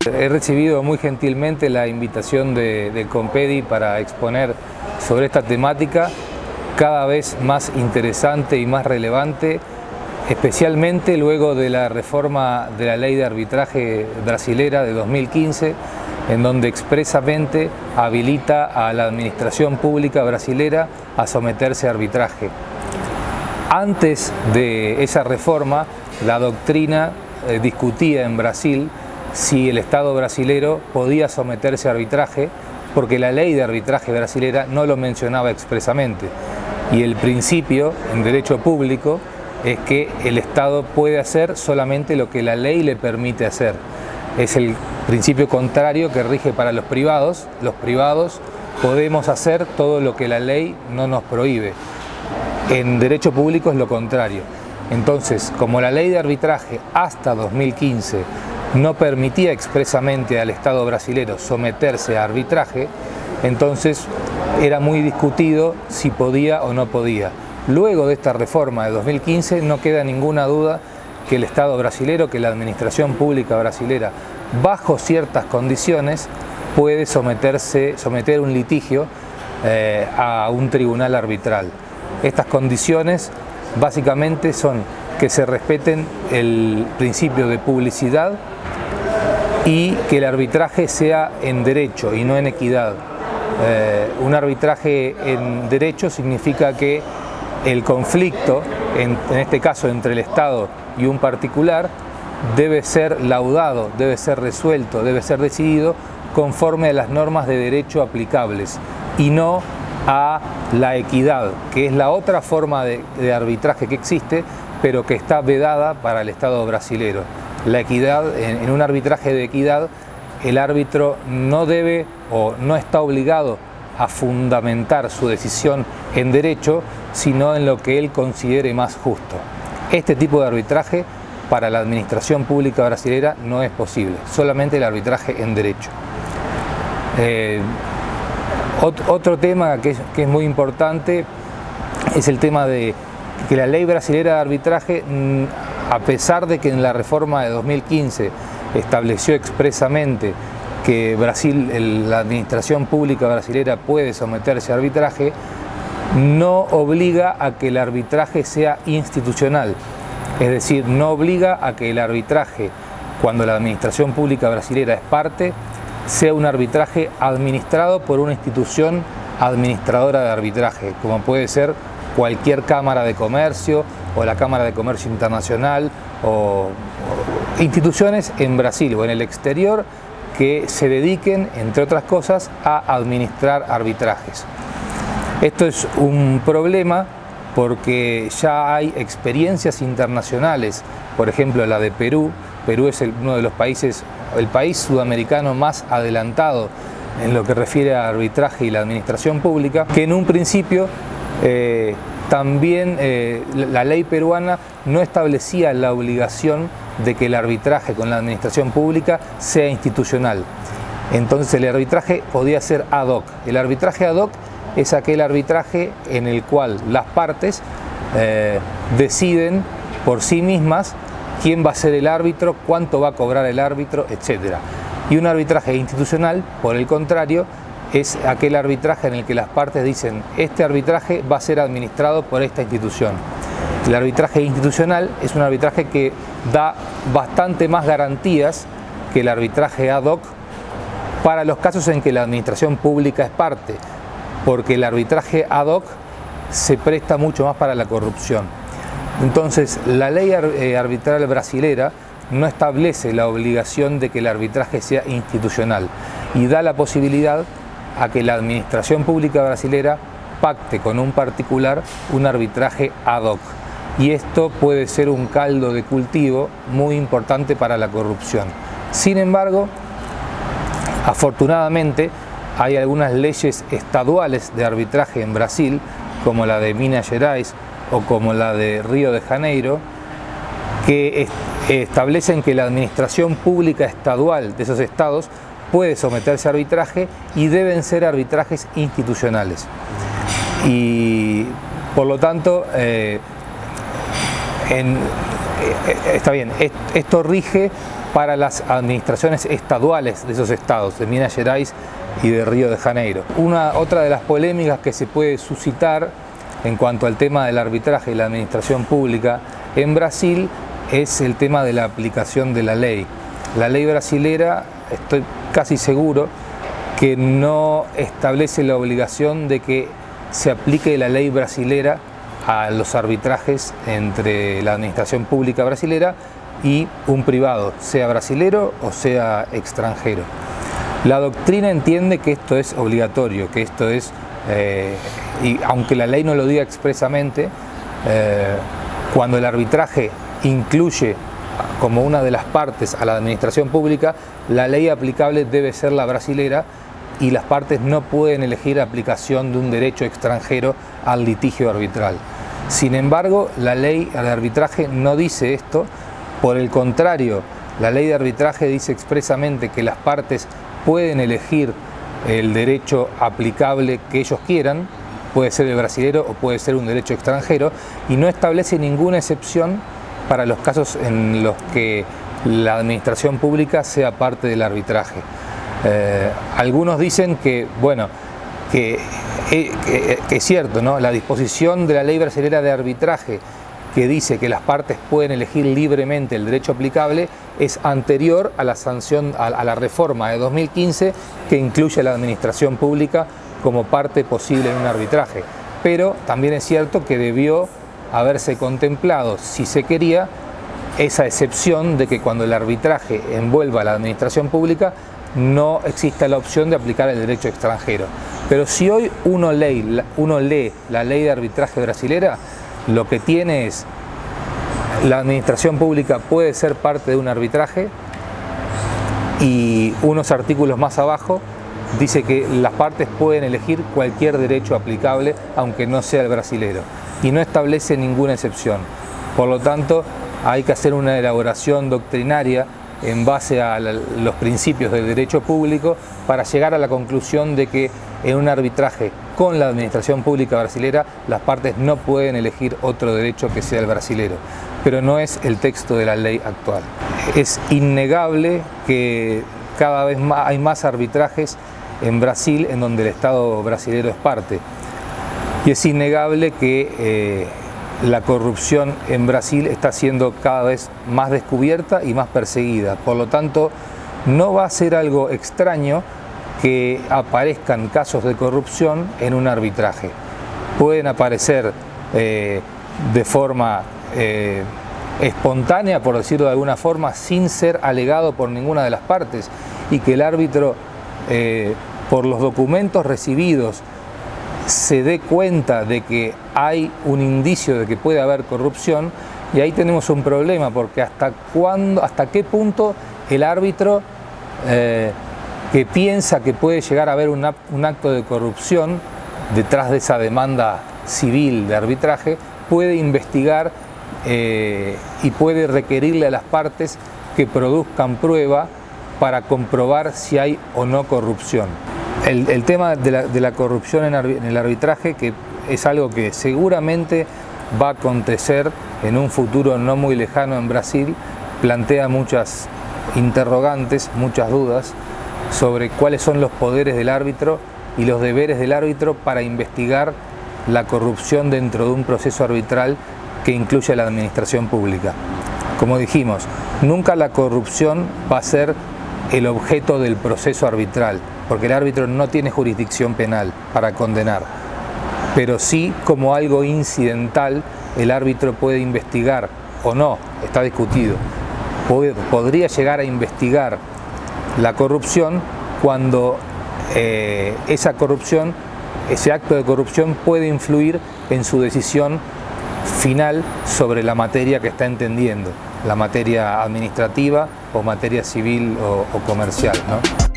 He recibido muy gentilmente la invitación del Compedi para exponer sobre esta temática cada vez más interesante y más relevante, especialmente luego de la reforma de la ley de arbitraje brasilera de 2015, en donde expresamente habilita a la administración pública brasilera a someterse a arbitraje. Antes de esa reforma, la doctrina discutía en Brasil si el Estado brasilero podía someterse a arbitraje, porque la ley de arbitraje brasilera no lo mencionaba expresamente. Y el principio en derecho público es que el Estado puede hacer solamente lo que la ley le permite hacer. Es el principio contrario que rige para los privados. Los privados podemos hacer todo lo que la ley no nos prohíbe. En derecho público es lo contrario. Entonces, como la ley de arbitraje hasta 2015 no permitía expresamente al Estado brasilero someterse a arbitraje, entonces era muy discutido si podía o no podía. Luego de esta reforma de 2015 no queda ninguna duda que el Estado brasilero, que la administración pública brasilera, bajo ciertas condiciones, puede someter un litigio a un tribunal arbitral. Estas condiciones básicamente son que se respeten el principio de publicidad y que el arbitraje sea en derecho y no en equidad. Un arbitraje en derecho significa que el conflicto, en este caso entre el Estado y un particular, debe ser laudado, debe ser resuelto, debe ser decidido conforme a las normas de derecho aplicables y no a la equidad, que es la otra forma de arbitraje que existe, pero que está vedada para el Estado brasilero. La equidad, en un arbitraje de equidad, el árbitro no debe o no está obligado a fundamentar su decisión en derecho, sino en lo que él considere más justo. Este tipo de arbitraje para la administración pública brasilera no es posible, solamente el arbitraje en derecho. Otro tema que es muy importante es el tema de que la ley brasilera de arbitraje, a pesar de que en la reforma de 2015 estableció expresamente que la administración pública brasilera puede someterse a arbitraje, no obliga a que el arbitraje sea institucional. Es decir, no obliga a que el arbitraje, cuando la administración pública brasilera es parte, sea un arbitraje administrado por una institución administradora de arbitraje, como puede ser cualquier Cámara de Comercio o la Cámara de Comercio Internacional o instituciones en Brasil o en el exterior que se dediquen, entre otras cosas, a administrar arbitrajes. Esto es un problema porque ya hay experiencias internacionales, por ejemplo la de Perú. Perú es uno de los países, el país sudamericano más adelantado en lo que refiere a arbitraje y la administración pública, que en un principio también la ley peruana no establecía la obligación de que el arbitraje con la administración pública sea institucional. Entonces el arbitraje podía ser ad hoc. El arbitraje ad hoc es aquel arbitraje en el cual las partes deciden por sí mismas quién va a ser el árbitro, cuánto va a cobrar el árbitro, etc. Y un arbitraje institucional, por el contrario, es aquel arbitraje en el que las partes dicen: este arbitraje va a ser administrado por esta institución. El arbitraje institucional es un arbitraje que da bastante más garantías que el arbitraje ad hoc para los casos en que la administración pública es parte, porque el arbitraje ad hoc se presta mucho más para la corrupción. Entonces, la ley arbitral brasilera no establece la obligación de que el arbitraje sea institucional y da la posibilidad a que la administración pública brasilera pacte con un particular un arbitraje ad hoc. Y esto puede ser un caldo de cultivo muy importante para la corrupción. Sin embargo, afortunadamente, hay algunas leyes estaduales de arbitraje en Brasil, como la de Minas Gerais o como la de Río de Janeiro, que establecen que la administración pública estadual de esos estados puede someterse a arbitraje y deben ser arbitrajes institucionales. Y por lo tanto, está bien, esto rige para las administraciones estaduales de esos estados, de Minas Gerais y de Río de Janeiro. Otra de las polémicas que se puede suscitar en cuanto al tema del arbitraje y la administración pública en Brasil es el tema de la aplicación de la ley. La ley brasilera, estoy casi seguro, que no establece la obligación de que se aplique la ley brasilera a los arbitrajes entre la administración pública brasilera y un privado, sea brasilero o sea extranjero. La doctrina entiende que esto es obligatorio, que esto es, y aunque la ley no lo diga expresamente, cuando el arbitraje incluye como una de las partes a la administración pública, la ley aplicable debe ser la brasilera y las partes no pueden elegir aplicación de un derecho extranjero al litigio arbitral. Sin embargo, la ley de arbitraje no dice esto, por el contrario, la ley de arbitraje dice expresamente que las partes pueden elegir el derecho aplicable que ellos quieran, puede ser el brasilero o puede ser un derecho extranjero, y no establece ninguna excepción para los casos en los que la administración pública sea parte del arbitraje. Algunos dicen que, bueno, que es cierto, ¿no? La disposición de la ley brasilera de arbitraje que dice que las partes pueden elegir libremente el derecho aplicable es anterior a la sanción, a la reforma de 2015 que incluye a la administración pública como parte posible en un arbitraje. Pero también es cierto que debió haberse contemplado, si se quería, esa excepción de que cuando el arbitraje envuelva a la administración pública no exista la opción de aplicar el derecho extranjero. Pero si hoy uno lee la ley de arbitraje brasilera, lo que tiene es: la administración pública puede ser parte de un arbitraje, y unos artículos más abajo dice que las partes pueden elegir cualquier derecho aplicable aunque no sea el brasilero, y no establece ninguna excepción. Por lo tanto, hay que hacer una elaboración doctrinaria en base a los principios del derecho público para llegar a la conclusión de que en un arbitraje con la administración pública brasilera las partes no pueden elegir otro derecho que sea el brasilero, pero no es el texto de la ley actual. Es innegable que cada vez hay más arbitrajes en Brasil en donde el Estado brasilero es parte, y es innegable que la corrupción en Brasil está siendo cada vez más descubierta y más perseguida. Por lo tanto, no va a ser algo extraño que aparezcan casos de corrupción en un arbitraje. Pueden aparecer de forma espontánea, por decirlo de alguna forma, sin ser alegado por ninguna de las partes, y que el árbitro, por los documentos recibidos, se dé cuenta de que hay un indicio de que puede haber corrupción, y ahí tenemos un problema, porque hasta qué punto el árbitro que piensa que puede llegar a haber un acto de corrupción detrás de esa demanda civil de arbitraje puede investigar y puede requerirle a las partes que produzcan prueba para comprobar si hay o no corrupción. El tema de la corrupción en el arbitraje, que es algo que seguramente va a acontecer en un futuro no muy lejano en Brasil, plantea muchas interrogantes, muchas dudas sobre cuáles son los poderes del árbitro y los deberes del árbitro para investigar la corrupción dentro de un proceso arbitral que incluye a la administración pública. Como dijimos, nunca la corrupción va a ser el objeto del proceso arbitral, porque el árbitro no tiene jurisdicción penal para condenar, pero sí, como algo incidental, el árbitro puede investigar, o no, está discutido, podría llegar a investigar la corrupción cuando esa corrupción, ese acto de corrupción puede influir en su decisión final sobre la materia que está entendiendo, la materia administrativa o materia civil o comercial, ¿no?